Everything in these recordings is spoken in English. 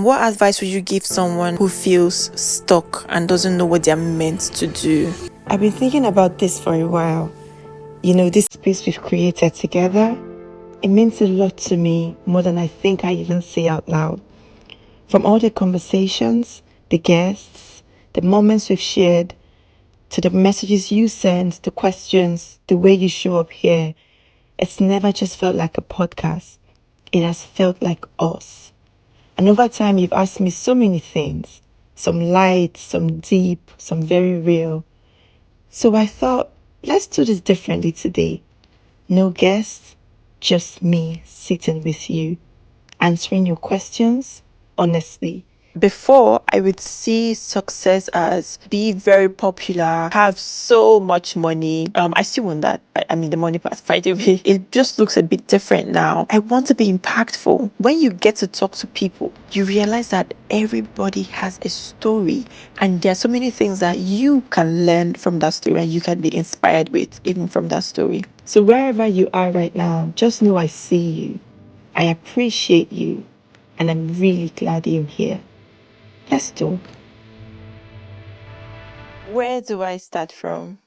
What advice would you give someone who feels stuck and doesn't know what they're meant to do? I've been thinking about this for a while. This space we've created together, it means a lot to me, more than I think I even say out loud. From all the conversations, the guests, the moments we've shared, to the messages you send, the questions, the way you show up here, it's never just felt like a podcast. It has felt like us. And over time, you've asked me so many things, some light, some deep, some very real. So I thought, let's do this differently today. No guests, just me sitting with you, answering your questions honestly. Before, I would see success as be very popular, have so much money. I still want that. I mean, the money part, by the way, it just looks a bit different now. I want to be impactful. When you get to talk to people, you realize that everybody has a story, and there are so many things that you can learn from that story and you can be inspired with, even from that story. So wherever you are right now, just know I see you. I appreciate you. And I'm really glad you're here. Let's talk. Where do I start from?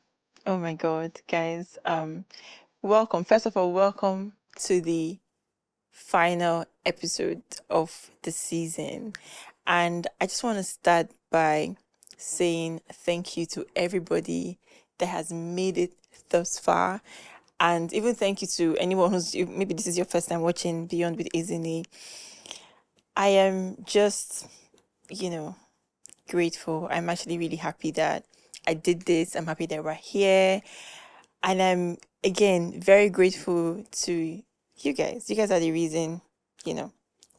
Oh my God, guys. Welcome. First of all, welcome to the final episode of the season. And I just want to start by saying thank you to everybody that has made it thus far. And even thank you to anyone maybe this is your first time watching Beyond with Ezinne. I am just, you know, grateful. I'm actually really happy that I did this. I'm happy that we're here. And I'm, again, very grateful to you guys. You guys are the reason,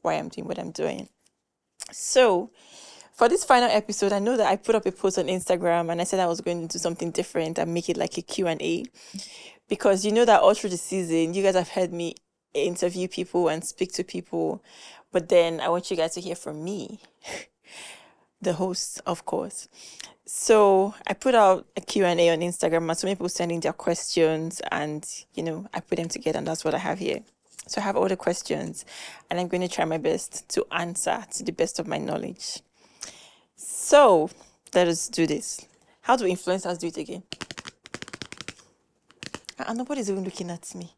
why I'm doing what I'm doing. So, for this final episode, I know that I put up a post on Instagram and I said I was going to do something different and make it like a Q&A. Because you know that all through the season, you guys have heard me interview people and speak to people. But then I want you guys to hear from me, the host, of course. So I put out a Q&A on Instagram and so many people sending their questions and, I put them together and that's what I have here. So I have all the questions and I'm going to try my best to answer to the best of my knowledge. So let us do this. How do influencers do it again? And nobody's even looking at me.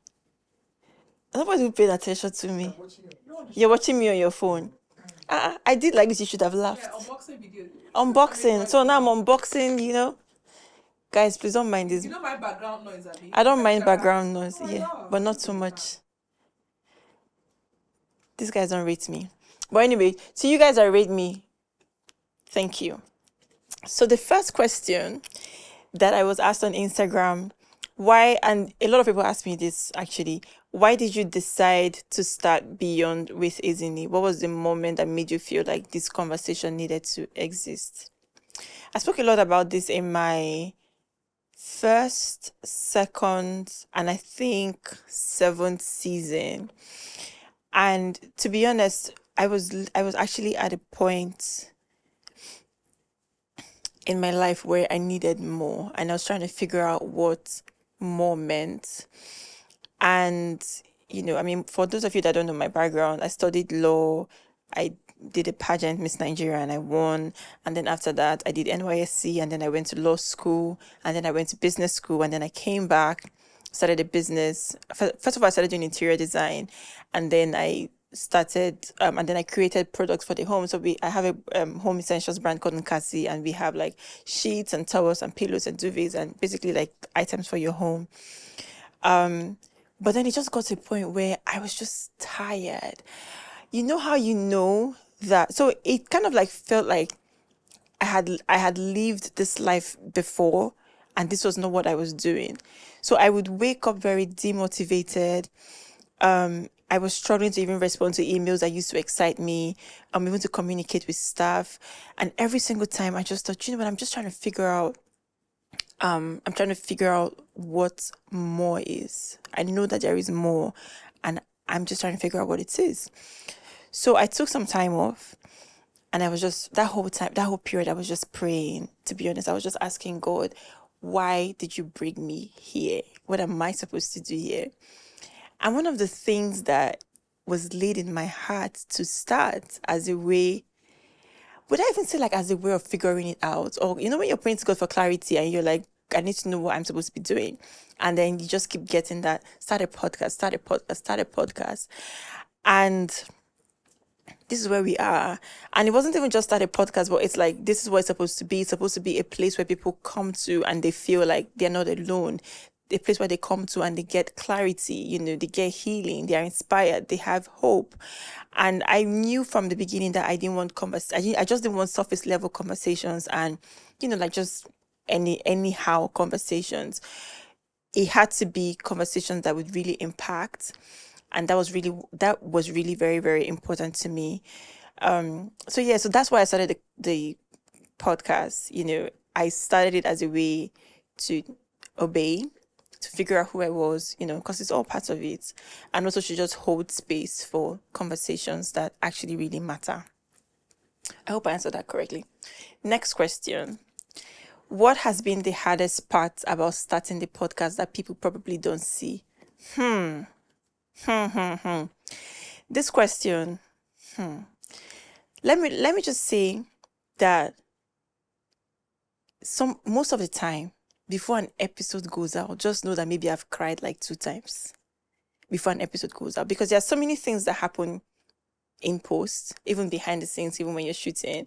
Nobody's even paying attention to me. You're watching me on your phone. I did like this. You should have laughed. Unboxing video. Unboxing. So now I'm unboxing, Guys, please don't mind this. You know my background noise, Abby? I don't mind background noise, Oh, yeah, yeah. but not too much. These guys don't rate me. But anyway, so you guys are rate me. Thank you. So the first question that I was asked on Instagram, why, and a lot of people ask me this actually, why did you decide to start Beyond with Ezinne? What was the moment that made you feel like this conversation needed to exist? I spoke a lot about this in my first, second, and I think seventh season. And to be honest, I was actually at a point in my life where I needed more, and I was trying to figure out what more meant. And for those of you that don't know my background, I studied law. I did a pageant, Miss Nigeria, and I won. And then after that, I did NYSC, and then I went to law school, and then I went to business school, and then I came back, started a business. First of all, I started doing interior design, and then I started, and then I created products for the home. So I have a home essentials brand called Nkasi, and we have like sheets and towels and pillows and duvets and basically like items for your home. But then it just got to a point where I was just tired. You know how you know that? So it kind of like felt like I had lived this life before and this was not what I was doing. So I would wake up very demotivated. I was struggling to even respond to emails that used to excite me, even to communicate with staff. And every single time I just thought, you know what, I'm trying to figure out what more is. I know that there is more and I'm just trying to figure out what it is. So I took some time off and I was just, that whole period, I was just praying, to be honest. I was just asking God, why did you bring me here? What am I supposed to do here? And one of the things that was laid in my heart to start as a way would I even say like as a way of figuring it out? Or when you're praying to God for clarity and you're like, I need to know what I'm supposed to be doing. And then you just keep getting that, start a podcast, start a podcast, start a podcast. And this is where we are. And it wasn't even just start a podcast, but it's like, this is what it's supposed to be. It's supposed to be a place where people come to and they feel like they're not alone. A place where they come to and they get clarity, they get healing, they are inspired, they have hope. And I knew from the beginning that I didn't want I just didn't want surface level conversations and, like just anyhow conversations. It had to be conversations that would really impact. And that was really very, very important to me. So that's why I started the podcast. I started it as a way to obey, to figure out who I was, because it's all part of it. And also to just hold space for conversations that actually really matter. I hope I answered that correctly. Next question. What has been the hardest part about starting the podcast that people probably don't see? This question, let me just say that most of the time before an episode goes out, just know that maybe I've cried like 2 times before an episode goes out, because there are so many things that happen in post, even behind the scenes, even when you're shooting.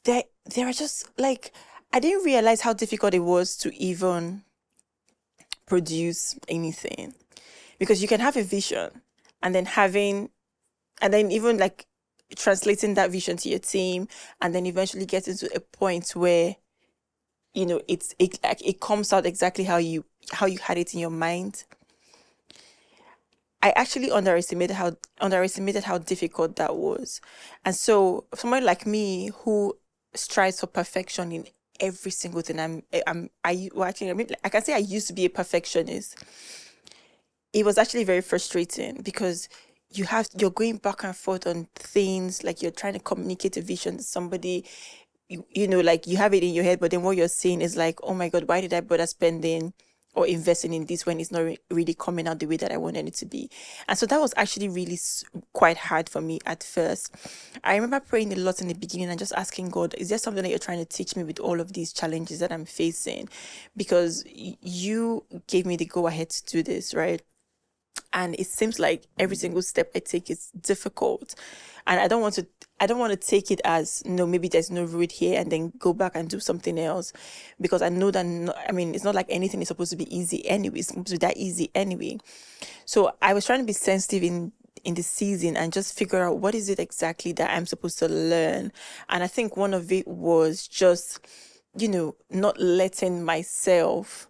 There are just like, I didn't realize how difficult it was to even produce anything, because you can have a vision and then even like translating that vision to your team, and then eventually getting to a point where it comes out exactly how you had it in your mind. I actually underestimated how difficult that was. And so someone like me who strives for perfection in every single thing, I can say I used to be a perfectionist. It was actually very frustrating because you're going back and forth on things, like you're trying to communicate a vision to somebody, like you have it in your head, but then what you're saying is like, oh my God, why did I bother spending or investing in this when it's not really coming out the way that I wanted it to be? And so that was actually really quite hard for me at first. I remember praying a lot in the beginning and just asking God, is there something that you're trying to teach me with all of these challenges that I'm facing? Because you gave me the go ahead to do this, right? And it seems like every single step I take is difficult, and I don't want to take it as, no, maybe there's no route here, and then go back and do something else, because I know that it's not like anything is supposed to be easy anyway. It's supposed to be that easy anyway. So I was trying to be sensitive in the season and just figure out what is it exactly that I'm supposed to learn. And I think one of it was just not letting myself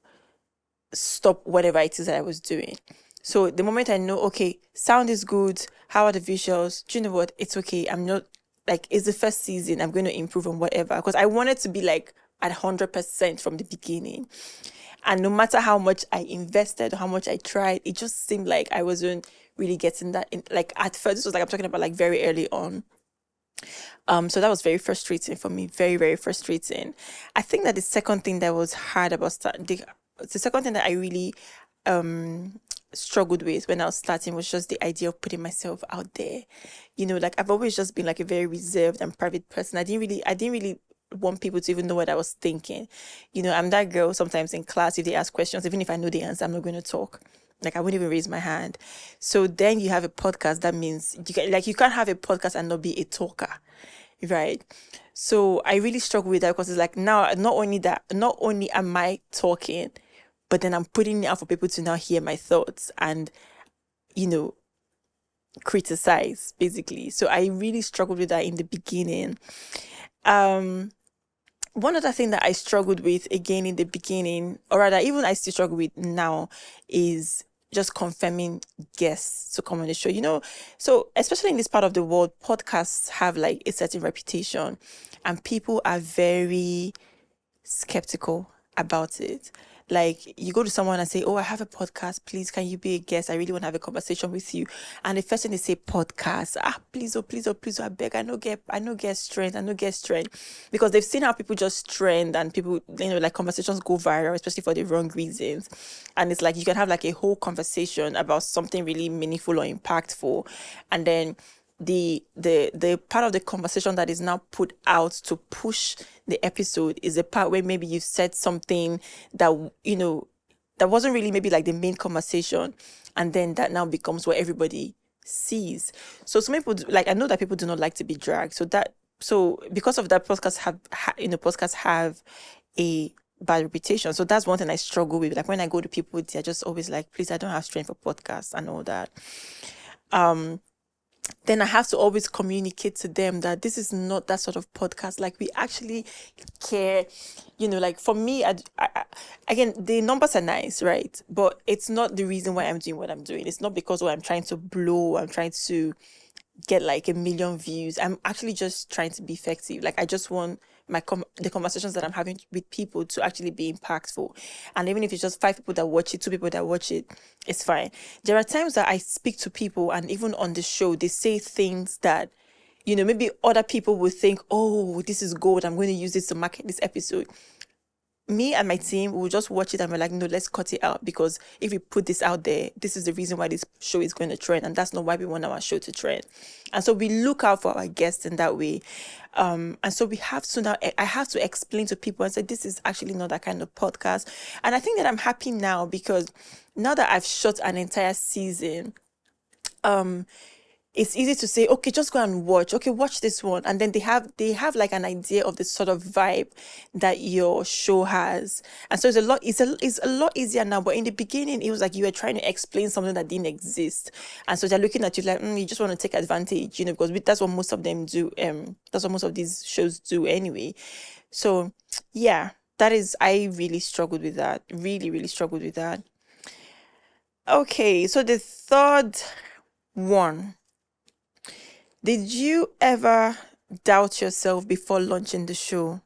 stop whatever it is that I was doing. So the moment I know, okay, sound is good, how are the visuals? Do you know what? It's okay. I'm not like, it's the first season, I'm going to improve on whatever, because I wanted to be like at 100% from the beginning. And no matter how much I invested or how much I tried, it just seemed like I wasn't really getting that in. Like at first, this was like, I'm talking about like very early on. So that was very frustrating for me, very, very frustrating. I think that the second thing that was hard about the second thing that I really struggled with when I was starting was just the idea of putting myself out there. Like I've always just been like a very reserved and private person. I didn't really want people to even know what I was thinking. I'm that girl sometimes in class, if they ask questions, even if I know the answer, I'm not going to talk. Like I wouldn't even raise my hand. So then you have a podcast, that means you can't have a podcast and not be a talker, right? So I really struggle with that, because it's like, now not only am I talking, but then I'm putting it out for people to now hear my thoughts and criticize, basically. So I really struggled with that in the beginning. One other thing that I struggled with again in the beginning, or rather even I still struggle with now, is just confirming guests to come on the show. So especially in this part of the world, podcasts have like a certain reputation, and people are very skeptical about it. Like you go to someone and say, oh, I have a podcast, please, can you be a guest? I really want to have a conversation with you. And the first thing they say, podcast. Please, I beg, I no get strength, because they've seen how people just trend, and people, like conversations go viral, especially for the wrong reasons. And it's like, you can have like a whole conversation about something really meaningful or impactful, and then the part of the conversation that is now put out to push the episode is the part where maybe you've said something that, that wasn't really maybe like the main conversation, and then that now becomes what everybody sees. So some people like, I know that people do not like to be dragged, so because of that, podcasts have a bad reputation. So that's one thing I struggle with. Like when I go to people, they're just always like, please, I don't have strength for podcasts and all that. Then I have to always communicate to them that this is not that sort of podcast. Like we actually care, like for me, again, the numbers are nice, right? But it's not the reason why I'm doing what I'm doing. It's not because I'm trying to blow, I'm trying to get like 1 million views. I'm actually just trying to be effective. Like I just want the conversations that I'm having with people to actually be impactful. And even if it's just 5 people that watch it, 2 people that watch it, it's fine. There are times that I speak to people, and even on the show, they say things that, maybe other people will think, oh, this is gold, I'm going to use this to market this episode. Me and my team will just watch it and we're like, no, let's cut it out, because if we put this out there, this is the reason why this show is going to trend, and that's not why we want our show to trend. And so we look out for our guests in that way. And so we have to now, I have to explain to people and say, this is actually not that kind of podcast. And I think that I'm happy now, because now that I've shot an entire season, it's easy to say, okay, just go and watch this one. And then they have like an idea of the sort of vibe that your show has. And so it's a lot easier now. But in the beginning, it was like you were trying to explain something that didn't exist. And so they're looking at you like, you just want to take advantage, because that's what most of them do. That's what most of these shows do anyway. So yeah, I really struggled with that. Really, really struggled with that. Okay, so the third one. Did you ever doubt yourself before launching the show?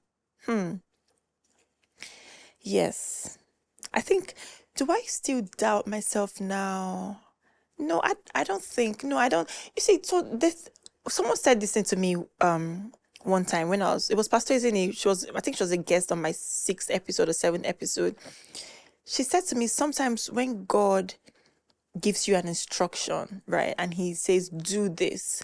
Yes. I think, do I still doubt myself now? No, I don't think. No, I don't. You see, so someone said this thing to me one time when it was Pastor Ezinne. I think she was a guest on my 6th episode or 7th episode. She said to me, sometimes when God gives you an instruction, right, and he says, do this,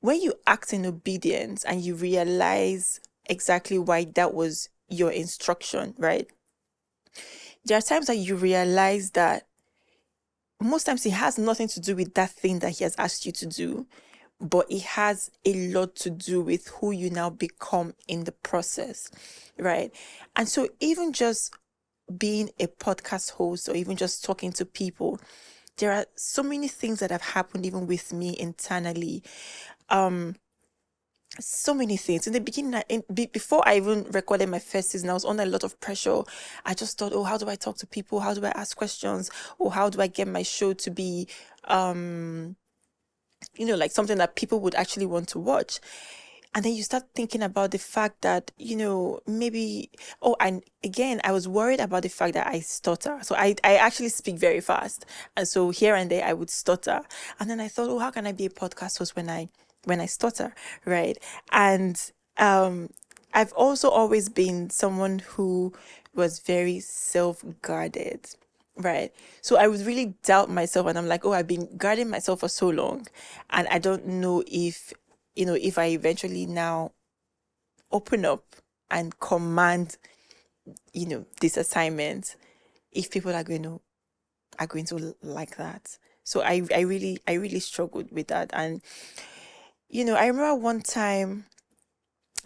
when you act in obedience and you realize exactly why that was your instruction, right? There are times that you realize that most times it has nothing to do with that thing that he has asked you to do, but it has a lot to do with who you now become in the process, right? And so even just being a podcast host or even just talking to people, there are so many things that have happened even with me internally. So many things in the beginning. Before I even recorded my first season, I was under a lot of pressure. I just thought, oh, how do I talk to people? How do I ask questions? Or how do I get my show to be like something that people would actually want to watch? And then you start thinking about the fact that, maybe, and again, I was worried about the fact that I stutter. So I actually speak very fast. And so here and there I would stutter. And then I thought, oh, how can I be a podcast host when I stutter, right? And I've also always been someone who was very self-guarded, right? So I would really doubt myself, and I'm like, oh, I've been guarding myself for so long, and I don't know if I eventually now open up and command, this assignment, if people are going to like that. So I really struggled with that. And, I remember one time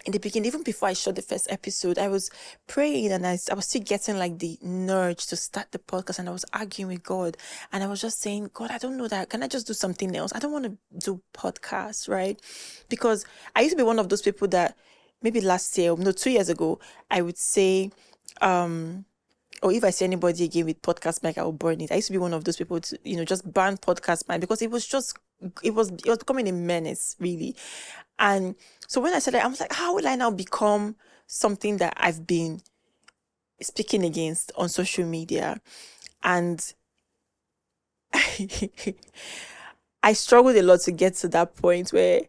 in the beginning, even before I shot the first episode, I was praying and I was still getting like the nudge to start the podcast, and I was arguing with God, and I was just saying, God, I don't know that. Can I just do something else? I don't want to do podcasts, right? Because I used to be one of those people that maybe last year, no, 2 years ago, I would say, or if I see anybody again with podcast mic, I will burn it. I used to be one of those people to, just ban podcast mic, because it was becoming a menace, really. And so when I said that, I was like, how will I now become something that I've been speaking against on social media? And I struggled a lot to get to that point where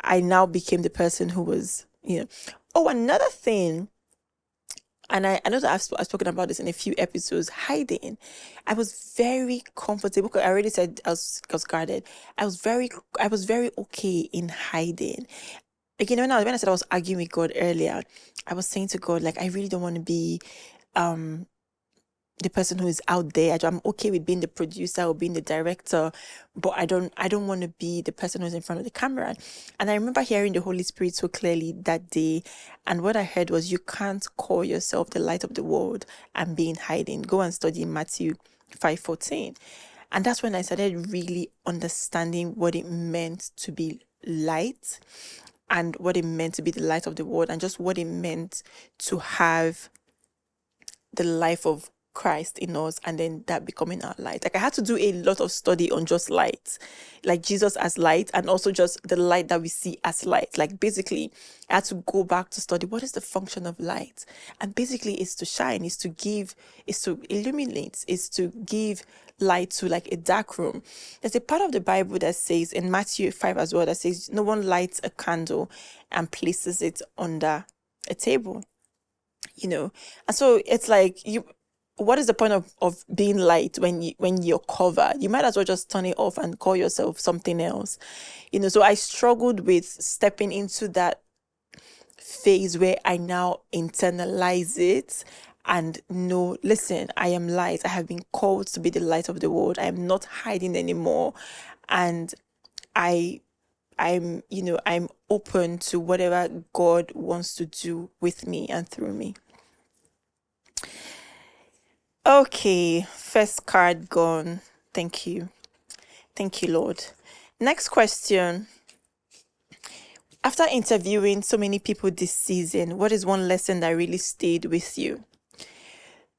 I now became the person who was, Oh, another thing, And I know that I've spoken about this in a few episodes. Hiding, I was very comfortable. 'Cause I already said I was guarded. I was very okay in hiding. Like, when I said I was arguing with God earlier, I was saying to God, like, I really don't want to be um the person who is out there. I'm okay with being the producer or being the director, but I don't want to be the person who's in front of the camera. And I remember hearing the Holy Spirit so clearly that day. And what I heard was, you can't call yourself the light of the world and be in hiding. Go and study Matthew 5:14. And that's when I started really understanding what it meant to be light, and what it meant to be the light of the world, and just what it meant to have the life of Christ in us, and then that becoming our light. Like, I had to do a lot of study on just light, like Jesus as light, and also just the light that we see as light. Like, basically, I had to go back to study what is the function of light. And basically, it's to shine, it's to give, it's to illuminate, it's to give light to like a dark room. There's a part of the Bible that says, in Matthew 5 as well, that says, no one lights a candle and places it under a table. And so it's like, what is the point of being light when you're covered? You might as well just turn it off and call yourself something else. So I struggled with stepping into that phase where I now internalize it and know, listen, I am light. I have been called to be the light of the world. I am not hiding anymore. And I'm open to whatever God wants to do with me and through me. Okay, first card gone. Thank you, Lord. Next question. After interviewing so many people this season, what is one lesson that really stayed with you?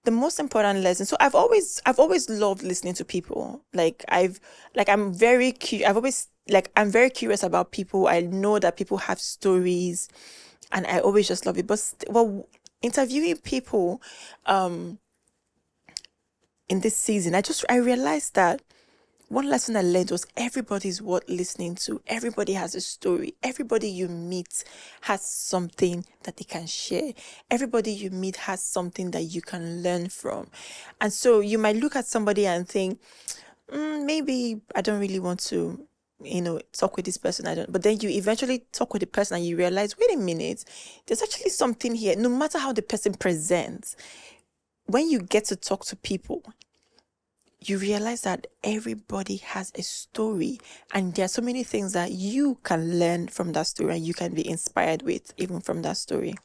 The most important lesson. So I've always loved listening to people. I'm very curious. I'm very curious about people. I know that people have stories, and I always just love it. But interviewing people, in this season, I realized that one lesson I learned was, everybody's worth listening to. Everybody has a story. Everybody you meet has something that they can share. Everybody you meet has something that you can learn from. And so you might look at somebody and think, maybe I don't really want to, talk with this person. But then you eventually talk with the person and you realize, wait a minute, there's actually something here. No matter how the person presents, when you get to talk to people, you realize that everybody has a story, and there are so many things that you can learn from that story and you can be inspired with, even from that story.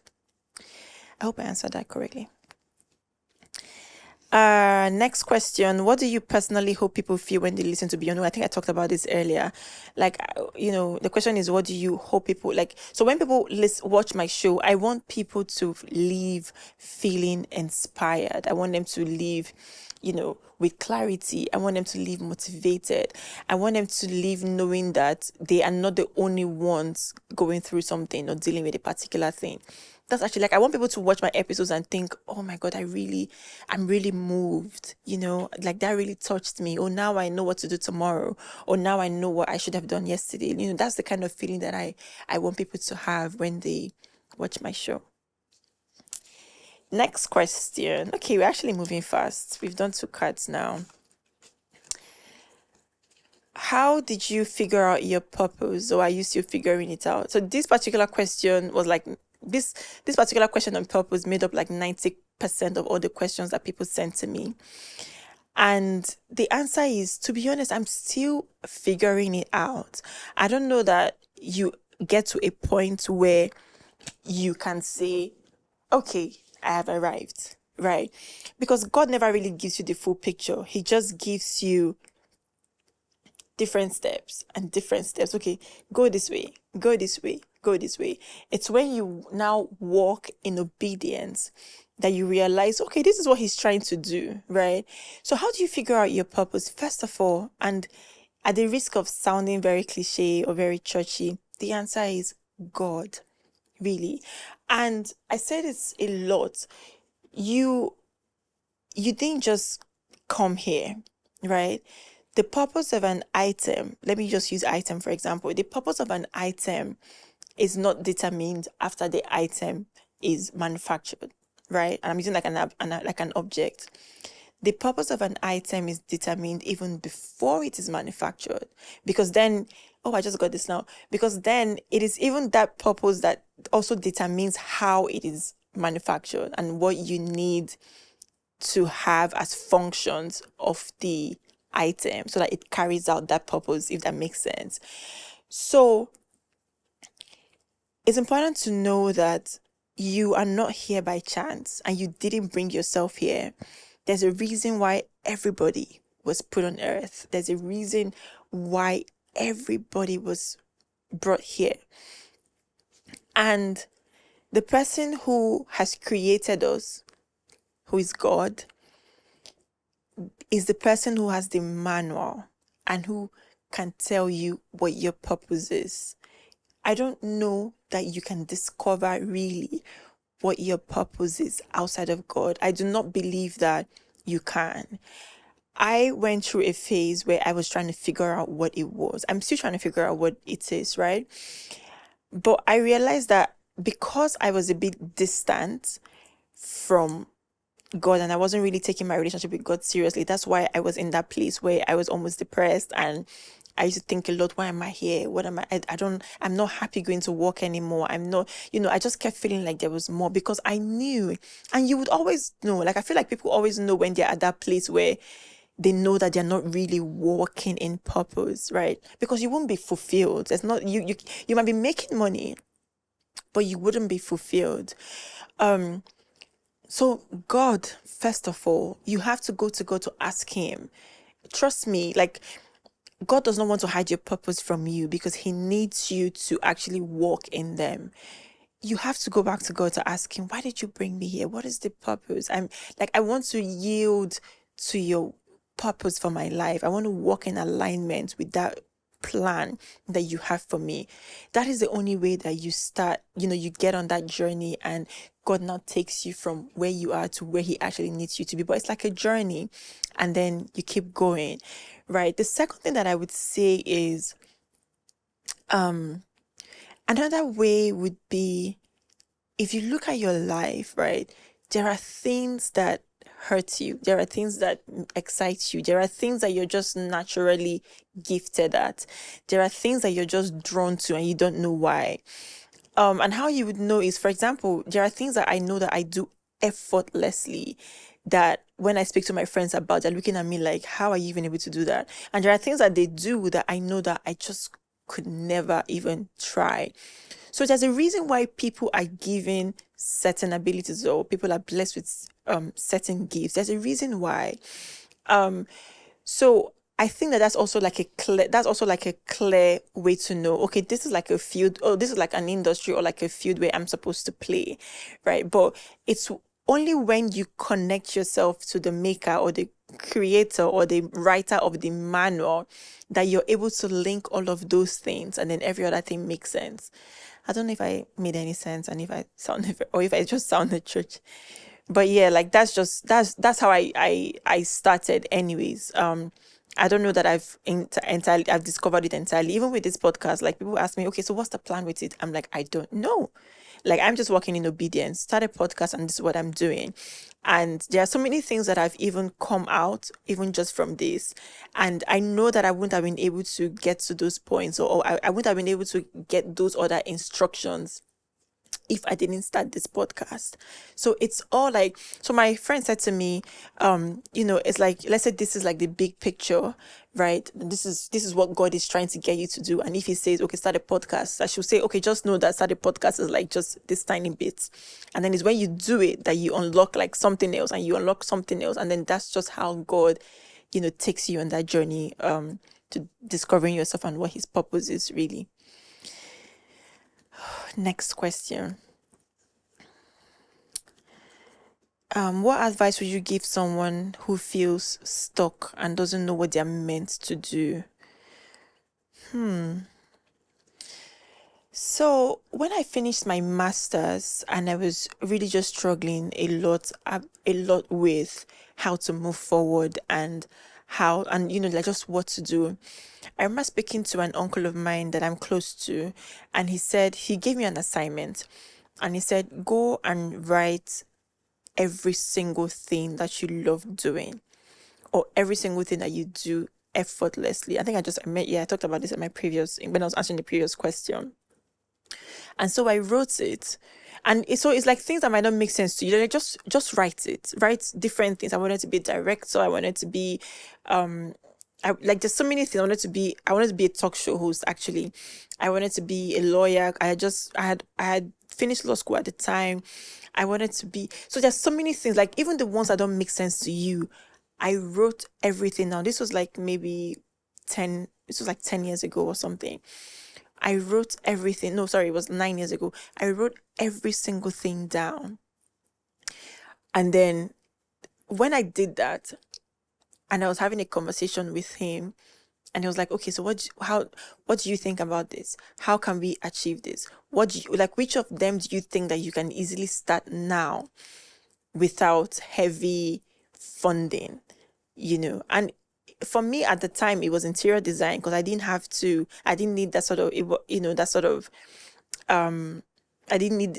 I hope I answered that correctly. Next question. What do you personally hope people feel when they listen to Beyond? I think I talked about this earlier. The question is, what do you hope people like? So when people watch my show, I want people to leave feeling inspired. I want them to leave, with clarity. I want them to leave motivated. I want them to leave knowing that they are not the only ones going through something or dealing with a particular thing. That's actually, I want people to watch my episodes and think, oh my God, I'm really moved, that really touched me. Or now I know what to do tomorrow. Or now I know what I should have done yesterday. That's the kind of feeling that I want people to have when they watch my show. Next question. Okay, we're actually moving fast. We've done 2 cards now. How did you figure out your purpose, or are you still figuring it out? So this particular question was this particular question on purpose made up 90% of all the questions that people sent to me. And the answer is, to be honest, I'm still figuring it out. I don't know that you get to a point where you can say, okay, I have arrived, right? Because God never really gives you the full picture. He just gives you different steps and different steps. Okay, go this way, go this way, go this way. It's when you now walk in obedience that you realize, okay, this is what he's trying to do, right? So how do you figure out your purpose? First of all, and at the risk of sounding very cliche or very churchy, the answer is God, really. And I say this a lot. You didn't just come here, right? The purpose of an item, let me just use item for example. The purpose of an item is not determined after the item is manufactured. right? And I'm using like like an object. The purpose of an item is determined even before it is manufactured, because then, oh, I just got this now, because then it is even that purpose that also determines how it is manufactured and what you need to have as functions of the item so that it carries out that purpose, if that makes sense. So it's important to know that you are not here by chance and you didn't bring yourself here. There's a reason why everybody was put on earth. There's a reason why everybody was brought here. And the person who has created us, who is God, is the person who has the manual and who can tell you what your purpose is. I don't know that you can discover really what your purpose is outside of God. I do not believe that you can. I went through a phase where I was trying to figure out what it was. I'm still trying to figure out what it is, right? But I realized that because I was a bit distant from God and I wasn't really taking my relationship with God seriously, that's why I was in that place where I was almost depressed and I used to think a lot, why am I here? What am I'm not happy going to work anymore. I'm not, I just kept feeling like there was more because I knew. And you would always know, like, I feel like people always know when they're at that place where they know that they're not really walking in purpose, right? Because you won't be fulfilled. It's not, you might be making money, but you wouldn't be fulfilled. So God, first of all, you have to go to God to ask him. Trust me, like, God does not want to hide your purpose from you because he needs you to actually walk in them. You have to go back to God to ask him, why did you bring me here? What is the purpose? I want to yield to your purpose for my life. I want to walk in alignment with that plan that you have for me. That is the only way that you start, you get on that journey and God now takes you from where you are to where he actually needs you to be. But it's like a journey and then you keep going, right? The second thing that I would say is, another way would be, if you look at your life, right, there are things that hurt you. There are things that excite you. There are things that you're just naturally gifted at. There are things that you're just drawn to and you don't know why. And how you would know is, for example, there are things that I know that I do effortlessly that when I speak to my friends about, they're looking at me like, how are you even able to do that? And there are things that they do that I know that I just could never even try. So there's a reason why people are given certain abilities or people are blessed with certain gifts. There's a reason why. So I think that that's also like a clear way to know, okay, this is like a field, or this is like an industry or like a field where I'm supposed to play, right? But it's only when you connect yourself to the maker or the creator or the writer of the manual that you're able to link all of those things and then every other thing makes sense. I don't know if I made any sense and if I sounded or if I just sounded church. But yeah, like that's how I started anyways. I don't know that entirely I've discovered it entirely. Even with this podcast, like people ask me, okay, so what's the plan with it? I'm like, I don't know. Like I'm just working in obedience, start a podcast and this is what I'm doing. And there are so many things that have even come out, even just from this. And I know that I wouldn't have been able to get to those points or I wouldn't have been able to get those other instructions if I didn't start this podcast. So it's all like, so my friend said to me, it's like, let's say this is like the big picture, right? This is what God is trying to get you to do. And if he says, okay, start a podcast, I should say, okay, just know that start a podcast is like just this tiny bit. And then it's when you do it that you unlock like something else and you unlock something else. And then that's just how God, takes you on that journey, to discovering yourself and what his purpose is really. Next question. What advice would you give someone who feels stuck and doesn't know what they're meant to do? So when I finished my master's and I was really just struggling a lot with how to move forward and like just what to do. I remember speaking to an uncle of mine that I'm close to, and he gave me an assignment and he said, go and write every single thing that you love doing, or every single thing that you do effortlessly. I think I talked about this in my previous, when I was answering the previous question. And so I wrote it. And so it's like things that might not make sense to you. Like just write it. Write different things. I wanted to be a director. I wanted to be like there's so many things. I wanted to be a talk show host actually. I wanted to be a lawyer. I had finished law school at the time. I wanted to be, so there's so many things, like even the ones that don't make sense to you. I wrote everything down. This was like 10 years ago or something. I wrote everything. No, sorry, it was 9 years ago. I wrote every single thing down. And then when I did that, and I was having a conversation with him, and he was like, okay, so what do you think about this? How can we achieve this? Which of them do you think that you can easily start now without heavy funding? And for me at the time, it was interior design, because I didn't need that sort of, I didn't need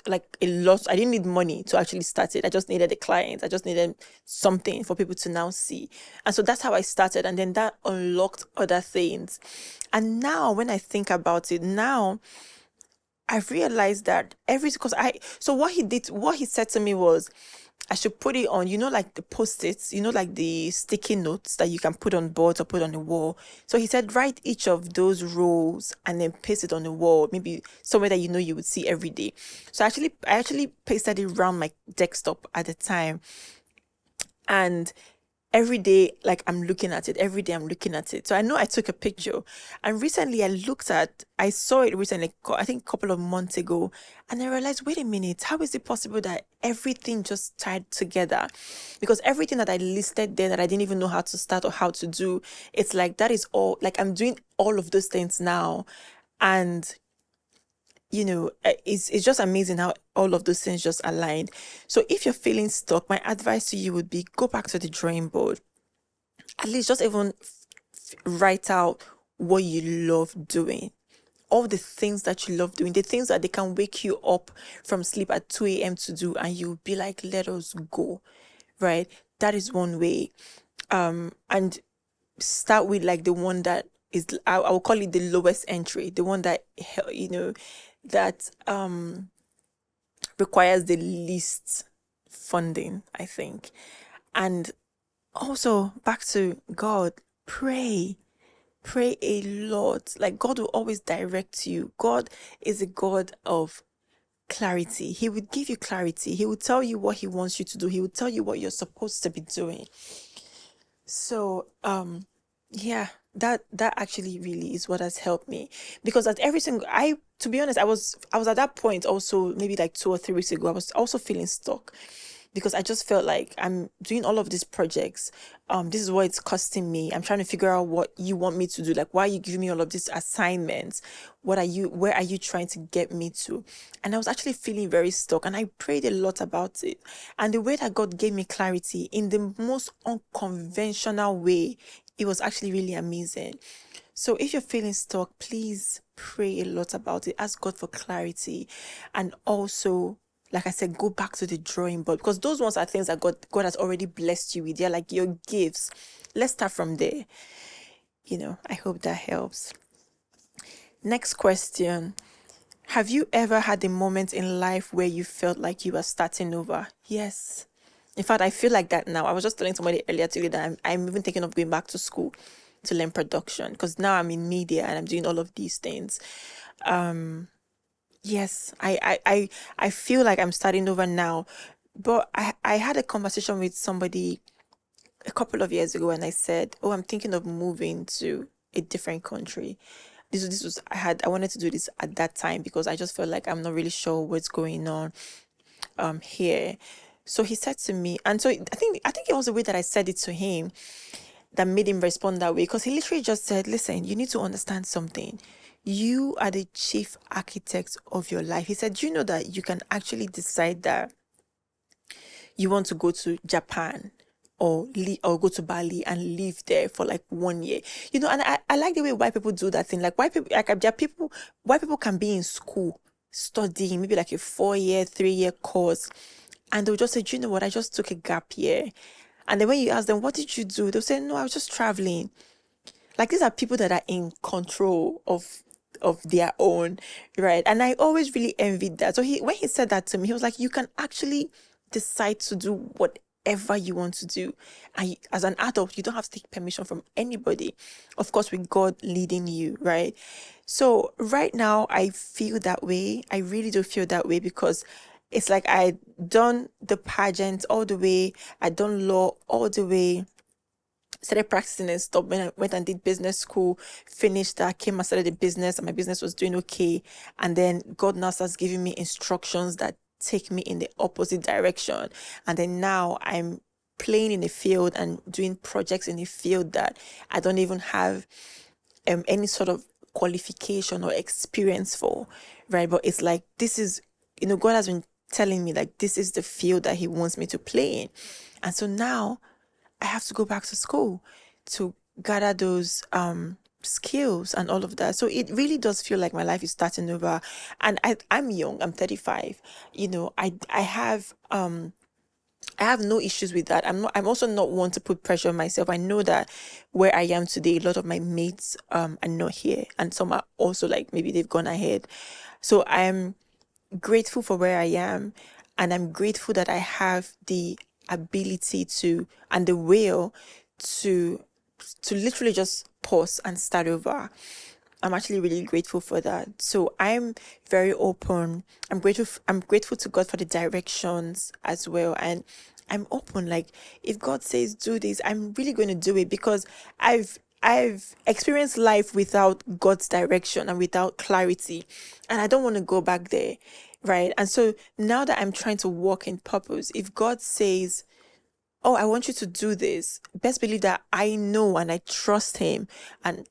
like a lot. I didn't need money to actually start it. I just needed a client. I just needed something for people to now see. And so that's how I started. And then that unlocked other things. And now when I think about it, now I've realized that what he said to me was, I should put it on, like the post-its, like the sticky notes that you can put on boards or put on the wall. So he said, write each of those rows and then paste it on the wall, maybe somewhere that you would see every day. So I actually pasted it around my desktop at the time. And every day, like I'm looking at it, every day I'm looking at it. So I know I took a picture, and recently I saw it recently, I think a couple of months ago, and I realized, wait a minute, how is it possible that everything just tied together? Because everything that I listed there that I didn't even know how to start or how to do, it's like that is all, like I'm doing all of those things now. And it's just amazing how all of those things just aligned. So if you're feeling stuck, my advice to you would be, go back to the drawing board. At least just even write out what you love doing. All the things that you love doing, the things that they can wake you up from sleep at 2 a.m. to do, and you'll be like, let us go. Right? That is one way. And start with like the one that is, I will call it the lowest entry, the one that that requires the least funding, I think. And also back to God, pray a lot. Like, God will always direct you. God is a God of clarity. He would give you clarity. He will tell you what he wants you to do. He will tell you what you're supposed to be doing. So yeah, that actually really is what has helped me, because at every single, to be honest, I was at that point also, maybe like 2 or 3 weeks ago, I was also feeling stuck, because I just felt like I'm doing all of these projects. This is what it's costing me. I'm trying to figure out what you want me to do. Like, why are you giving me all of these assignments? Where are you trying to get me to? And I was actually feeling very stuck, and I prayed a lot about it. And the way that God gave me clarity in the most unconventional way, it was actually really amazing. So if you're feeling stuck, please pray a lot about it. Ask God for clarity. And also, like I said, go back to the drawing board, because those ones are things that God has already blessed you with. They're like your gifts. Let's start from there. I hope that helps. Next question. Have you ever had a moment in life where you felt like you were starting over? Yes. In fact, I feel like that now. I was just telling somebody earlier today that I'm even thinking of going back to school to learn production, because now I'm in media and I'm doing all of these things. Yes, I feel like I'm starting over now. But I had a conversation with somebody a couple of years ago, and I said, oh, I'm thinking of moving to a different country. I wanted to do this at that time, because I just felt like I'm not really sure what's going on here. So he said to me, and so I think it was the way that I said it to him that made him respond that way, because he literally just said, listen, you need to understand something. You are the chief architect of your life. He said, do you know that you can actually decide that you want to go to Japan or go to Bali and live there for like 1 year? And I like the way white people do that thing. Like, white people can be in school studying maybe like a 4-year, 3-year course, and they'll just say, "Do you know what? I just took a gap year." And then when you ask them, "What did you do?" They'll say, "No, I was just traveling." Like, these are people that are in control of their own, right? And I always really envied that. So when he said that to me, he was like, "You can actually decide to do whatever you want to do, and as an adult, you don't have to take permission from anybody, of course, with God leading you, right?" So right now I feel that way. I really do feel that way, because it's like I done the pageant all the way, I done law all the way, started practicing and stopped, when I went and did business school, finished that, came and started the business, and my business was doing okay. And then God now starts giving me instructions that take me in the opposite direction. And then now I'm playing in a field and doing projects in a field that I don't even have any sort of qualification or experience for, right? But it's like, this is, God has been telling me, like, this is the field that He wants me to play in. And so now I have to go back to school to gather those skills and all of that. So it really does feel like my life is starting over. And I'm young, I'm 35. I have no issues with that. I'm also not one to put pressure on myself. I know that where I am today, a lot of my mates are not here, and some are also, like, maybe they've gone ahead. So I'm grateful for where I am, and I'm grateful that I have the ability to, and the will to literally just pause and start over. I'm actually really grateful for that. So I'm very open. I'm grateful to God for the directions as well. And I'm open. Like, if God says do this, I'm really going to do it, because I've experienced life without God's direction and without clarity. And I don't want to go back there. Right. And so now that I'm trying to walk in purpose, if God says, "Oh, I want you to do this," best believe that I know and I trust Him, and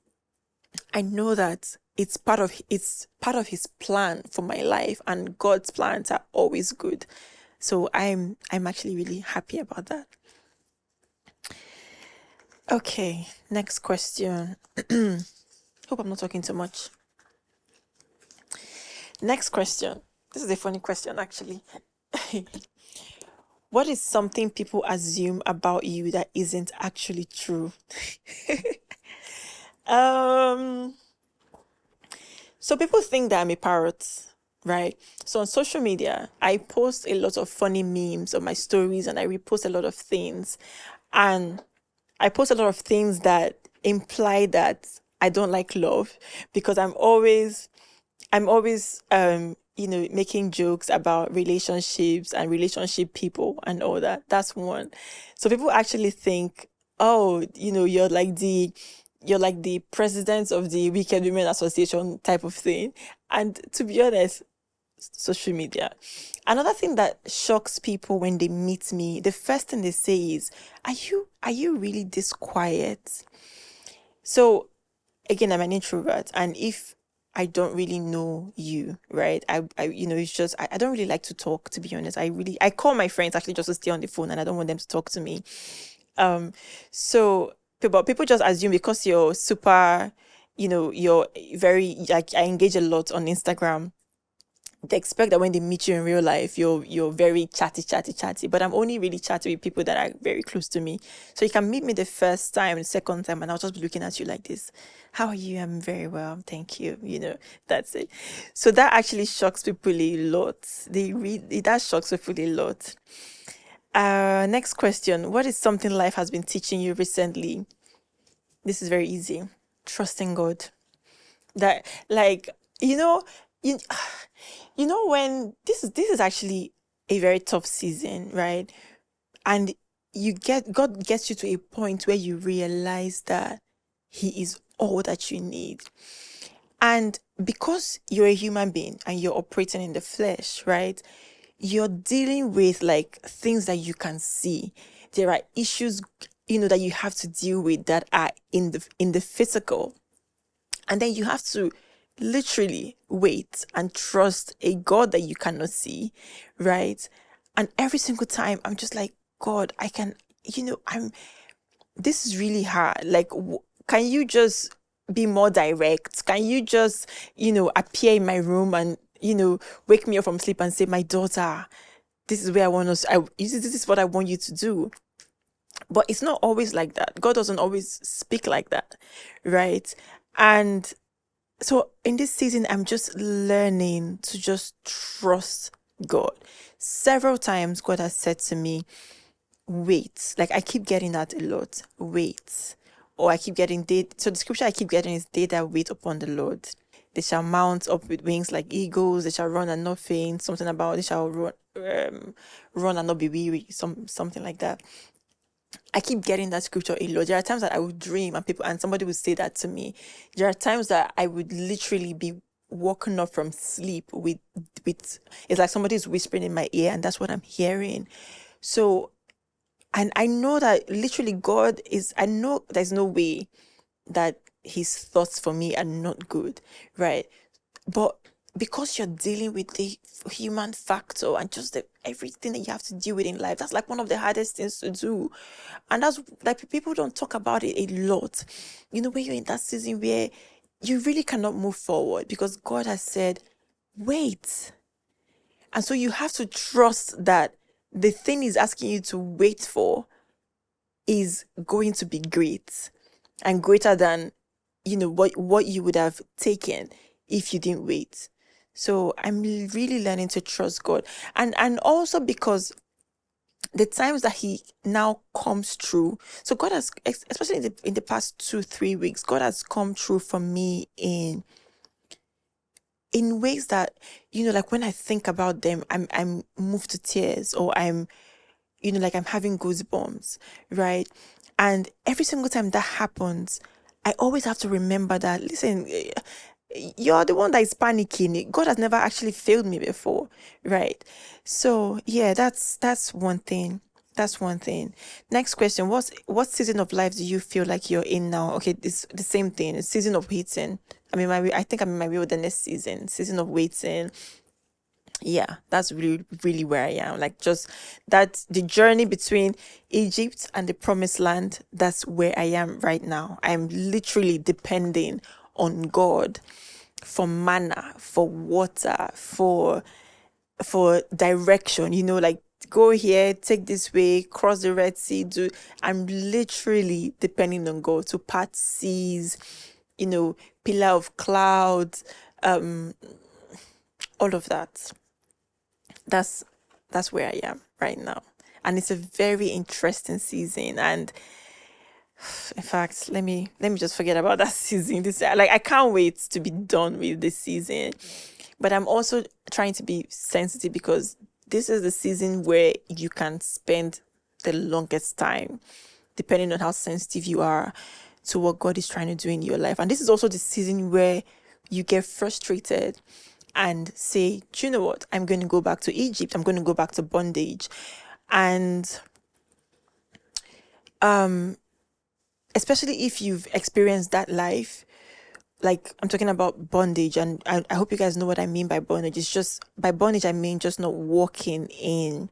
I know that it's part of His plan for my life, and God's plans are always good. So I'm actually really happy about that. Okay, next question. Hope I'm not talking too much. Next question. This is a funny question, actually. What is something people assume about you that isn't actually true? Um So people think that I'm a parrot, right? So on social media, I post a lot of funny memes on my stories, and I repost a lot of things. And I post a lot of things that imply that I don't like love, because I'm always making jokes about relationships and relationship people and all that. That's one. So people actually think, "Oh, you're like the president of the Wicked Women Association type of thing." And to be honest, social media. Another thing that shocks people when they meet me, the first thing they say is, "Are you really this quiet?" So again, I'm an introvert, and if I don't really know you, right? It's just I don't really like to talk, to be honest. I call my friends actually just to stay on the phone, and I don't want them to talk to me. So people just assume, because you're super, you're very, like, I engage a lot on Instagram, they expect that when they meet you in real life, you're very chatty. But I'm only really chatty with people that are very close to me. So you can meet me the first time, the second time, and I'll just be looking at you like this. "How are you?" "I'm very well, thank you." That's it. So that actually shocks people a lot. That shocks people a lot. Next question. What is something life has been teaching you recently? This is very easy. Trusting God. That, like, you know, you when this is actually a very tough season, right? And God gets you to a point where you realize that He is all that you need. And because you're a human being and you're operating in the flesh, right? You're dealing with, like, things that you can see. There are issues, that you have to deal with, that are in the physical. And then you have to literally wait and trust a God that you cannot see, right? And every single time, I'm just like, "God, I can, this is really hard. Like, can you just be more direct? Can you just, appear in my room and, wake me up from sleep and say, 'My daughter, this is where I want to, this is what I want you to do. But it's not always like that. God doesn't always speak like that, right? And so in this season, I'm just learning to just trust God. Several times, God has said to me, wait. Like I keep getting that a lot. Wait. Or I keep getting so the scripture I keep getting is they that wait upon the Lord. They shall mount up with wings like eagles. They shall run and not faint. Something about they shall run and not be weary. Something like that. I keep getting that scripture a lot. There are times that I would dream and somebody would say that to me. There are times that I would literally be woken up from sleep with it's like somebody's whispering in my ear, and that's what I'm hearing. So, and I know that literally I know there's no way that his thoughts for me are not good, right? But because you're dealing with the human factor and just everything that you have to deal with in life, that's like one of the hardest things to do. And that's like people don't talk about it a lot. When you're in that season where you really cannot move forward because God has said, wait. And so you have to trust that the thing He's asking you to wait for is going to be great and greater than what you would have taken if you didn't wait. So I'm really learning to trust God, and also because the times that He now comes through. So God has, especially in the past 2-3 weeks, God has come through for me in ways that like when I think about them, I'm moved to tears, or I'm like I'm having goosebumps, right? And every single time that happens, I always have to remember that, listen, you're the one that is panicking. God has never actually failed me before, right? So yeah, that's one thing. That's one thing. Next question: what season of life do you feel like you're in now? Okay, it's the same thing. It's season of waiting. I think I'm in my wilderness season of waiting. Yeah, that's really, really where I am. Like just that the journey between Egypt and the promised land, that's where I am right now. I'm literally depending on God for manna, for water, for direction, like go here, take this way, cross the Red Sea, I'm literally depending on God to part seas, pillar of cloud, all of that. That's where I am right now. And it's a very interesting season. And in fact, let me just forget about that season. I can't wait to be done with this season. But I'm also trying to be sensitive because this is the season where you can spend the longest time, depending on how sensitive you are to what God is trying to do in your life. And this is also the season where you get frustrated and say, do you know what? I'm going to go back to Egypt. I'm going to go back to bondage. And especially if you've experienced that life, like I'm talking about bondage, and I hope you guys know what I mean by bondage. It's just, by bondage, I mean just not walking in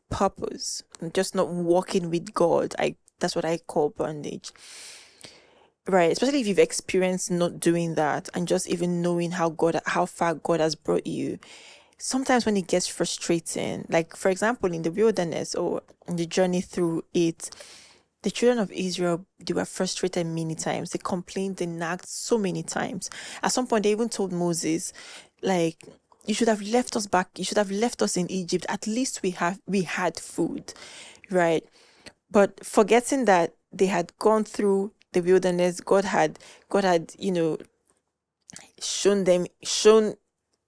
purpose, just not walking with God. That's what I call bondage. Right, especially if you've experienced not doing that and just even knowing how far God has brought you. Sometimes when it gets frustrating, like for example in the wilderness or in the journey through it, the children of Israel, they were frustrated many times. They complained, they nagged so many times. At some point, they even told Moses, like, you should have left us back. You should have left us in Egypt. At least we had food, right? But forgetting that they had gone through the wilderness, God had, shown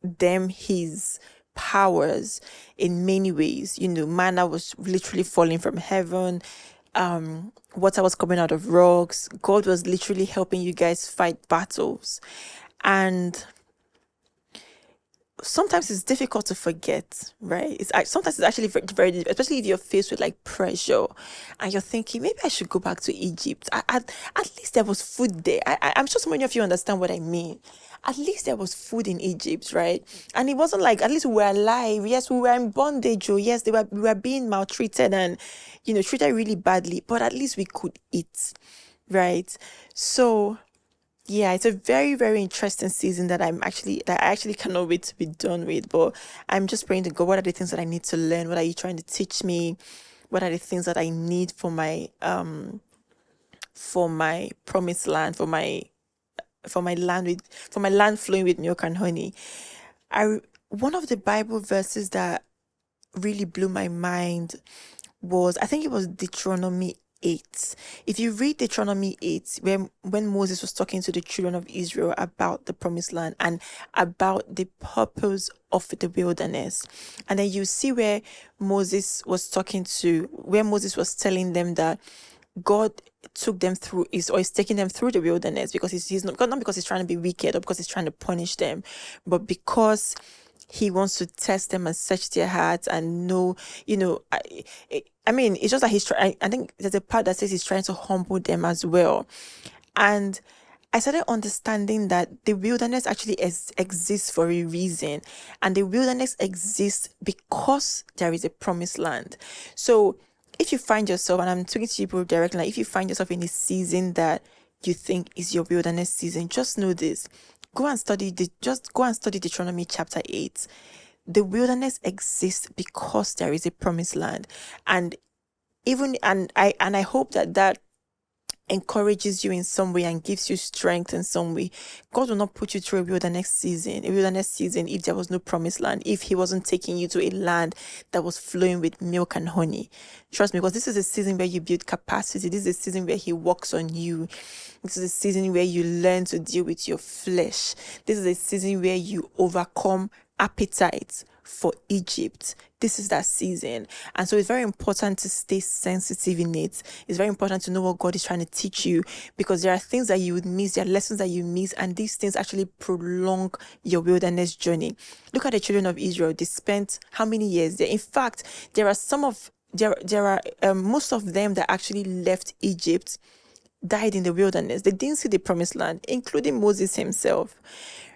them His powers in many ways. Manna was literally falling from heaven. Water was coming out of rocks. God was literally helping you guys fight battles. And sometimes it's difficult to forget, right? Sometimes it's actually very, very difficult, especially if you're faced with like pressure and you're thinking, maybe I should go back to Egypt. At least there was food there. I'm sure so many of you understand what I mean. At least there was food in Egypt, right? And it wasn't like, at least we were alive. Yes, we were in bondage. Oh, yes, we were being maltreated and, treated really badly, but at least we could eat, right? So yeah, it's a very, very interesting season that I actually cannot wait to be done with. But I'm just praying to God, what are the things that I need to learn? What are you trying to teach me? What are the things that I need for my promised land, for my land flowing with milk and honey? I One of the Bible verses that really blew my mind was, I think it was Deuteronomy 8. If you read Deuteronomy 8, when Moses was talking to the children of Israel about the promised land and about the purpose of the wilderness, and then you see where Moses was telling them that God took them through is taking them through the wilderness because he's not because he's trying to be wicked or because he's trying to punish them, but because he wants to test them and search their hearts and know, I mean, it's just that he's trying. I think there's a part that says he's trying to humble them as well. And I started understanding that the wilderness actually exists for a reason, and the wilderness exists because there is a promised land. So if you find yourself, and I'm talking to people directly, like if you find yourself in a season that you think is your wilderness season, just know this. Just go and study Deuteronomy chapter 8. The wilderness exists because there is a promised land. And I hope that encourages you in some way and gives you strength in some way. God will not put you through a wilderness season if there was no promised land, if he wasn't taking you to a land that was flowing with milk and honey. Trust me, because this is a season where you build capacity. This is a season where he works on you. This is a season where you learn to deal with your flesh. This is a season where you overcome appetite for Egypt. This is that season. And so it's very important to stay sensitive in it. It's very important to know what God is trying to teach you, because there are things that you would miss, there are lessons that you miss, and these things actually prolong your wilderness journey. Look at the children of Israel. They spent how many years there? In fact, there are most of them that actually left Egypt died in the wilderness. They didn't see the promised land, including Moses himself,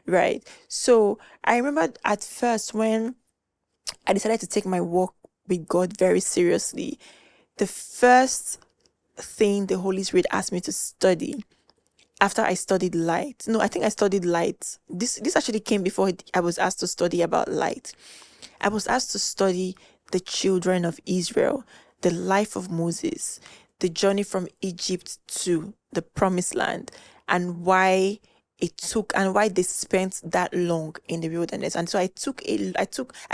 right? So I remember at first when I decided to take my walk with God very seriously, the first thing the Holy Spirit asked me to study after I studied light. No, I think I studied light. This actually came before I was asked to study about light. I was asked to study the children of Israel, the life of Moses, the journey from Egypt to the promised land, and why they spent that long in the wilderness. And so I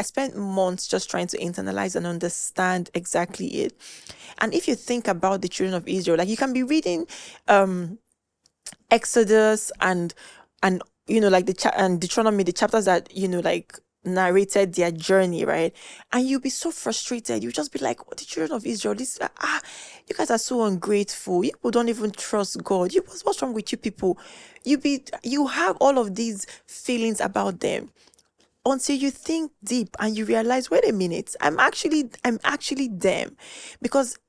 spent months just trying to internalize and understand exactly it. And if you think about the children of Israel, like you can be reading Exodus and like and Deuteronomy, the chapters that like narrated their journey, right? And you'll be so frustrated. You just be like, "Oh, the children of Israel, you guys are so ungrateful. You people don't even trust God. What's wrong with you people? You have all of these feelings about them." Until you think deep and you realize, wait a minute, I'm actually them, because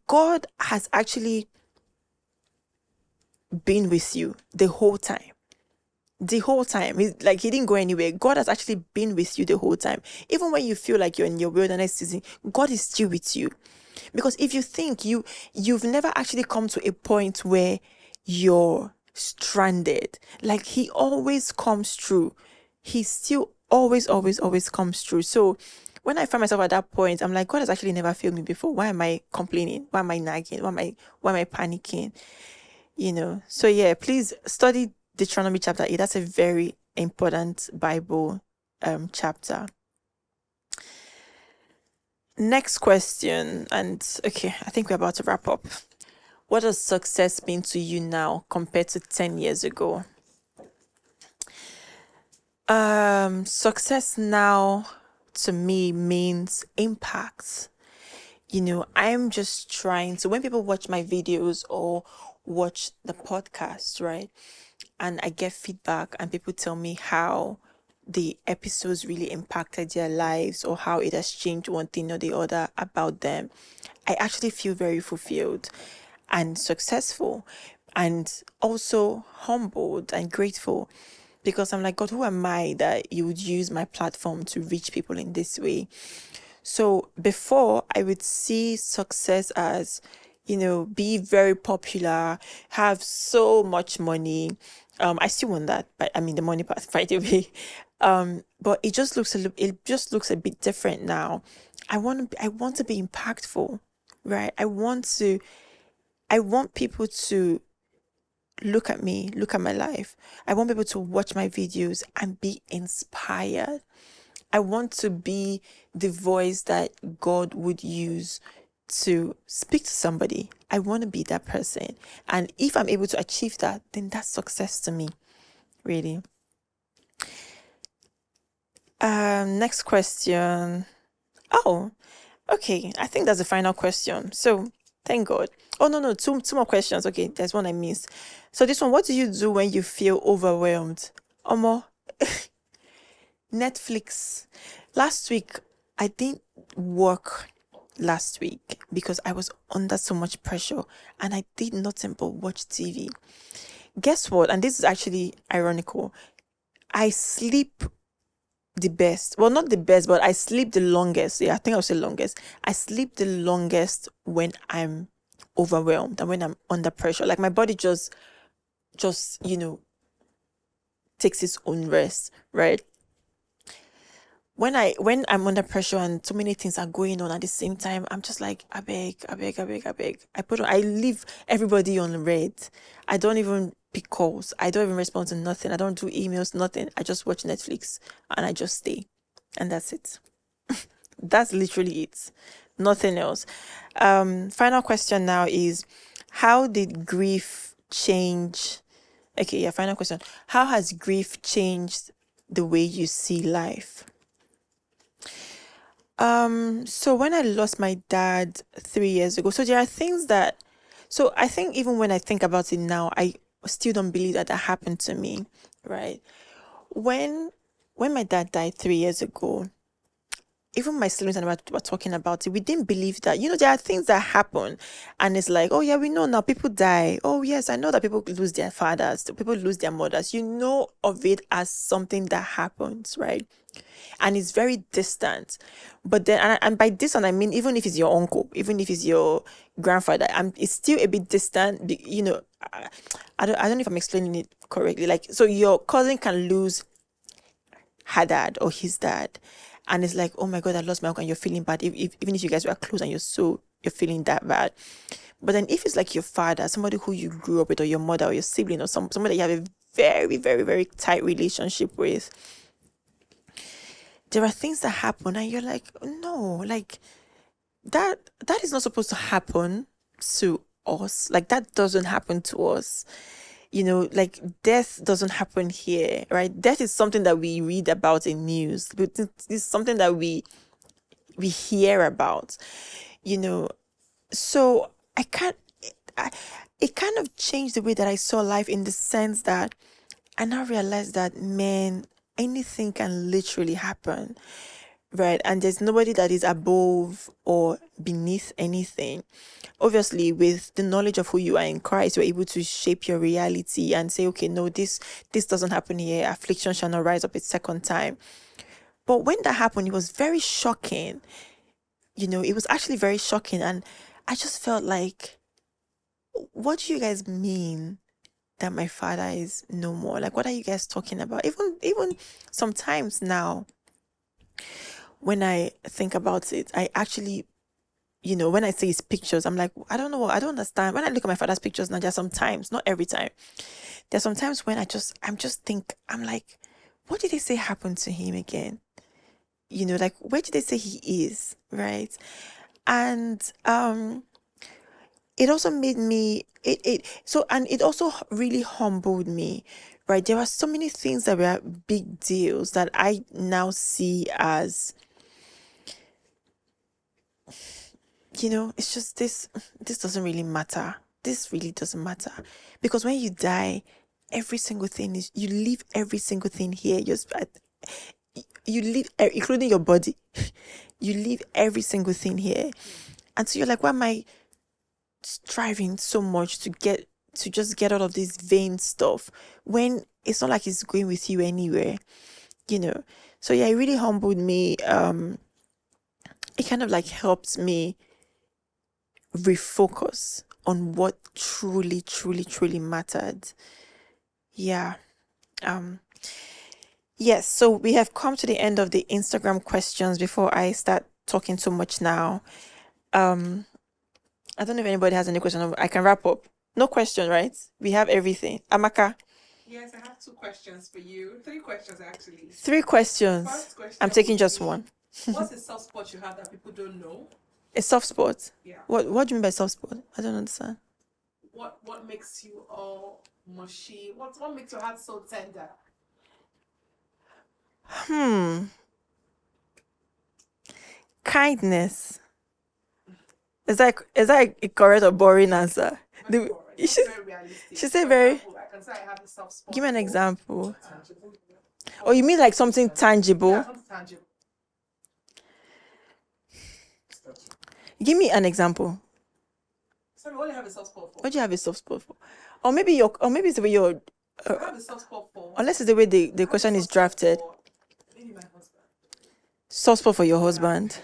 God has actually been with you the whole time. The whole time. He's like, he didn't go anywhere. God has actually been with you the whole time. Even when you feel like you're in your wilderness season, God is still with you. Because if you think you've never actually come to a point where you're stranded, like he always comes through. He still always comes through. So when I find myself at that point, I'm like, God has actually never failed me before. Why am I complaining? Why am I nagging? Why am I panicking? So yeah, please study Deuteronomy chapter 8. That's a very important Bible chapter. Next question, and okay, I think we're about to wrap up. What does success mean to you now compared to 10 years ago? Success now to me means impact. I'm just trying to, when people watch my videos or watch the podcast, right? And I get feedback and people tell me how the episodes really impacted their lives or how it has changed one thing or the other about them, I actually feel very fulfilled and successful, and also humbled and grateful, because I'm like, God, who am I that you would use my platform to reach people in this way? So before, I would see success as, be very popular, have so much money, I still want that, but I mean the money part right away. But it just looks it just looks a bit different now. I want to be impactful, right? I want people to look at me, look at my life. I want people to watch my videos and be inspired. I want to be the voice that God would use to speak to somebody. I want to be that person. And if I'm able to achieve that, then that's success to me, really. Next question. Oh, okay. I think that's the final question. So thank God. Oh no, two more questions. Okay, there's one I missed. So this one, what do you do when you feel overwhelmed? Omo, Netflix. Last week, I didn't work last week because I was under so much pressure and I did nothing but watch TV. Guess what? And this is actually ironical. I sleep the best. Well, not the best, but I sleep the longest. Yeah, I think I'll say longest. I sleep the longest when I'm overwhelmed and when I'm under pressure. Like my body just takes its own rest, right? When I'm under pressure and so many things are going on at the same time, I'm just like, I beg, I beg, I beg, I beg. I leave everybody on red. I don't even pick calls. I don't even respond to nothing. I don't do emails, nothing. I just watch Netflix and I just stay. And that's it. That's literally it. Nothing else. Final question now is, how did grief change? Okay, yeah, final question. How has grief changed the way you see life? So when I lost my dad 3 years ago, so there are things that, so I think even when I think about it now, I still don't believe that happened to me, right? When when my dad died 3 years ago, even my siblings and I were talking about it, we didn't believe that, there are things that happen and it's like, oh yeah, we know now people die. Oh yes, I know that people lose their fathers, people lose their mothers. You know of it as something that happens, right? And it's very distant. But then, and by distant, I mean, even if it's your uncle, even if it's your grandfather, it's still a bit distant. I don't know if I'm explaining it correctly. Like, so your cousin can lose her dad or his dad. And it's like, oh my God, I lost my uncle and you're feeling bad. Even if you guys were close and you're feeling that bad. But then if it's like your father, somebody who you grew up with, or your mother or your sibling, or somebody that you have a very, very, very tight relationship with, there are things that happen and you're like, no, like that is not supposed to happen to us. Like that doesn't happen to us. Like death doesn't happen here, right? Death is something that we read about in news, but it's something that we hear about, you know. So I can't I, it kind of changed the way that I saw life, in the sense that I now realize that, man, anything can literally happen, right? And there's nobody that is above or beneath anything. Obviously, with the knowledge of who you are in Christ, you're able to shape your reality and say, okay, no, this doesn't happen here. Affliction shall not rise up a second time. But when that happened, it was very shocking. It was actually very shocking. And I just felt like, what do you guys mean that my father is no more? Like, what are you guys talking about? Even sometimes now, when I think about it, I actually, when I see his pictures, I'm like, I don't know, I don't understand. When I look at my father's pictures now, there's sometimes, not every time, there's sometimes when I'm like, what did they say happened to him again? Like, where did they say he is, right? And it also made me and it also really humbled me, right? There are so many things that were big deals that I now see as, it's just this doesn't really matter. This really doesn't matter. Because when you die, every single thing you leave every single thing here. You leave, including your body. You leave every single thing here. And so you're like, why am I striving so much to just get all of this vain stuff when it's not like it's going with you anywhere, So yeah, it really humbled me. It kind of like helped me refocus on what truly, truly, truly mattered. Yeah. Um, yes, so we have come to the end of the Instagram questions before I start talking too much now. I don't know if anybody has any question. I can wrap up. No question, right? We have everything. Amaka, Yes, I have 2 questions for you. 3 questions actually. 3 questions. First question I'm taking would just be, one. what's a soft spot you have that people don't know? A soft spot. Yeah. What do you mean by soft spot? I don't understand. What makes you all mushy? What makes your heart so tender? Kindness. Is that a correct or boring answer? Very The, boring. you Not should, very realistic. she said For very. example, I can say I have a soft spot. Give me an for example. tangible. Oh, you mean like something tangible? Yeah, something tangible. Give me an example. Sorry, what do you have a soft spot for? What do you have a soft spot for? Or maybe it's the way you're. I have a soft spot for. Unless it's the way the question is drafted. Maybe my husband. Soft spot for your husband.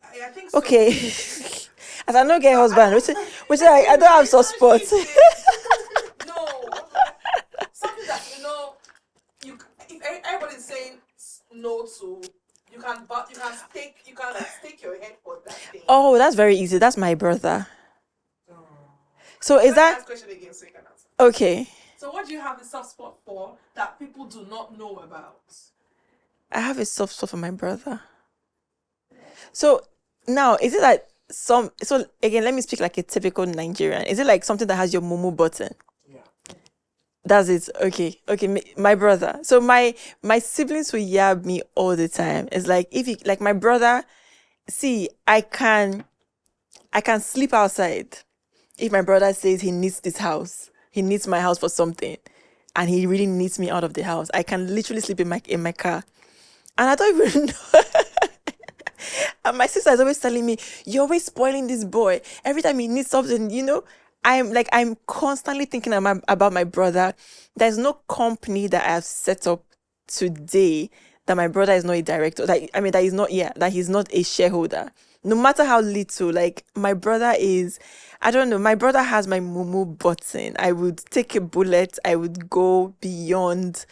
I think so. Okay. As I don't get husband, which I don't have soft spots. No. Something that if everybody's saying no to, you can stake your head for that thing. Oh, that's very easy. That's my brother. So is Let me that ask question again so you can answer. okay? So what do you have a soft spot for that people do not know about? I have a soft spot for my brother. So now, is it like so again, let me speak like a typical Nigerian. Is it like something that has your mumu button? Yeah. That's it. Okay. My brother. So my siblings will yab me all the time. It's like if you like my brother. See, I can sleep outside if my brother says he needs this house. He needs my house for something, and he really needs me out of the house. I can literally sleep in my car, and I don't even know. And my sister is always telling me, "You're always spoiling this boy. Every time he needs something, I'm constantly thinking about my brother. There's no company that I have set up today that my brother is not a director. That he's not a shareholder. No matter how little, like my brother is, I don't know. My brother has my mumu button. I would take a bullet. I would go beyond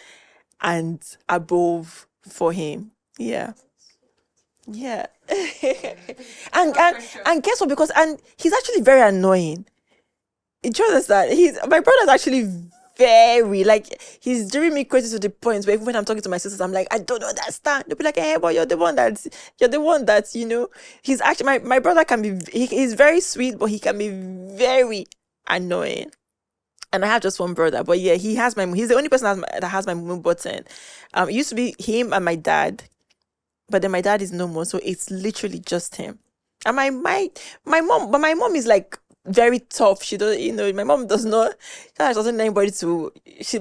and above for him. Yeah. Yeah. And guess what? Because he's actually very annoying. Do you understand? My brother's actually very like he's driving me crazy to the point where even when I'm talking to my sisters, I'm like, I don't understand. They'll be like, hey, but you're the one that's, he's actually my brother can be he's very sweet, but he can be very annoying. And I have just one brother, but yeah, he's the only person that has my move button. It used to be him and my dad, but then my dad is no more, so it's literally just him. And my mom is like very tough. She does, my mom does not. She doesn't need anybody to.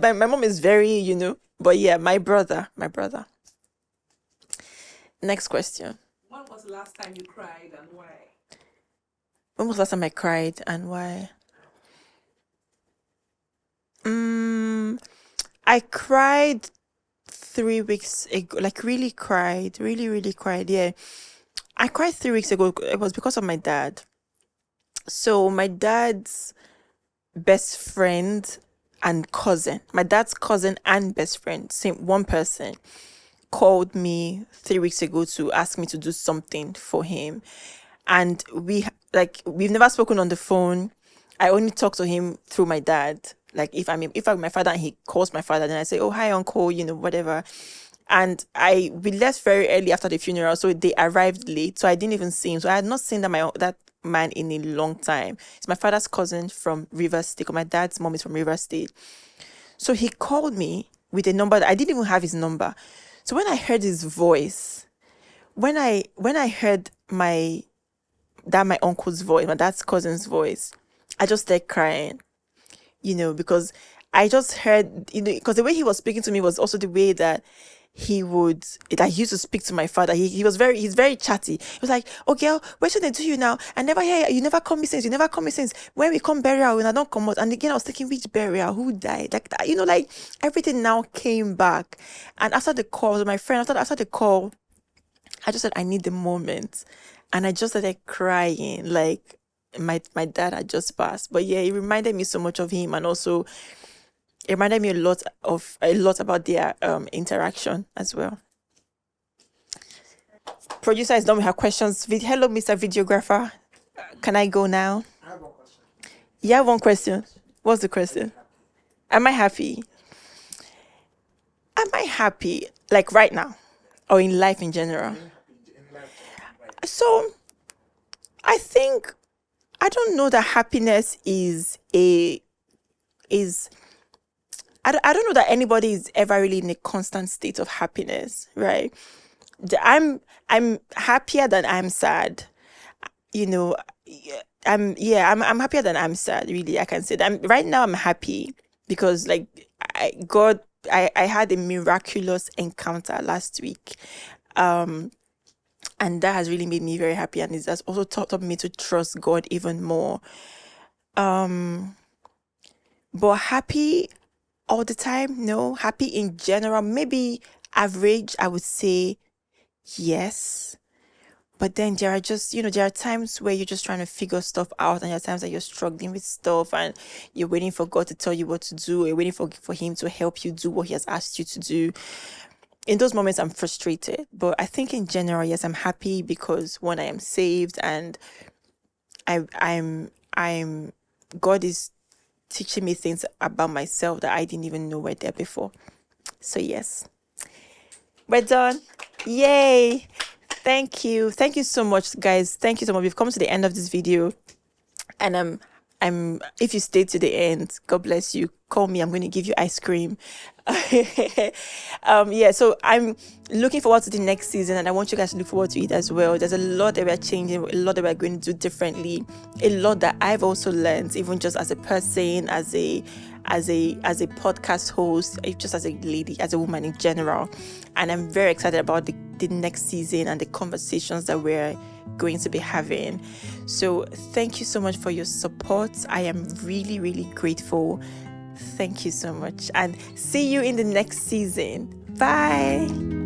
My mom is very, But yeah, my brother. Next question. When was the last time you cried and why? When was the last time I cried and why? I cried 3 weeks ago. Like really cried, really cried. Yeah, I cried 3 weeks ago. It was because of my dad. So my dad's best friend and cousin, my dad's cousin and best friend, same one person, called me 3 weeks ago to ask me to do something for him. And we've never spoken on the phone. I only talk to him through my dad. Like if I'm my father and he calls my father, then I say, oh hi uncle, whatever. And we left very early after the funeral, so they arrived late. So I didn't even see him. So I had not seen that man in a long time. It's my father's cousin from River State. My dad's mom is from River State. So he called me with a number that I didn't even have his number. So when I heard his voice, when I heard my uncle's voice, my dad's cousin's voice, I just started crying, because I just heard, because the way he was speaking to me was also the way that he used to speak to my father. He's very chatty. He was like, oh girl, what should they do you now? I never hear you never come me since. When we come burial, when I don't come out. And again, I was thinking, which burial? Who died? Like that, like everything now came back. And after the call, my friend, after the call, I just said, I need the moment. And I just started crying. Like my dad had just passed. But yeah, it reminded me so much of him. And also it reminded me a lot about their interaction as well. Producer is done with her questions. Hello, Mr. Videographer. Can I go now? I have one question. You have one question. What's the question? Am I happy? Am I happy? Like right now, or in life in general? In life, right? So I think, I don't know that happiness is I don't know that anybody is ever really in a constant state of happiness, right? I'm happier than I'm sad. You know, I'm happier than I'm sad, really. I can say that. Right now I'm happy because like I had a miraculous encounter last week. And that has really made me very happy, and it has also taught me to trust God even more. But happy all the time? No. Happy in general, maybe average, I would say yes. But then there are just, there are times where you're just trying to figure stuff out, and there are times that you're struggling with stuff and you're waiting for God to tell you what to do, or you're waiting for Him to help you do what He has asked you to do. In those moments, I'm frustrated. But I think in general, yes, I'm happy because one, I am saved, and I'm God is teaching me things about myself that I didn't even know were there before. So yes, we're done. Yay! Thank you so much, guys. Thank you so much. We've come to the end of this video, and if you stayed to the end, God bless you. Call me, I'm going to give you ice cream. Yeah, so I'm looking forward to the next season, and I want you guys to look forward to it as well. There's a lot that we're changing, a lot that we're going to do differently, a lot that I've also learned, even just as a person, as a podcast host, just as a lady, as a woman in general. And I'm very excited about the next season and the conversations that we're going to be having. So thank you so much for your support. I am really, really grateful. Thank you so much, and see you in the next season. Bye.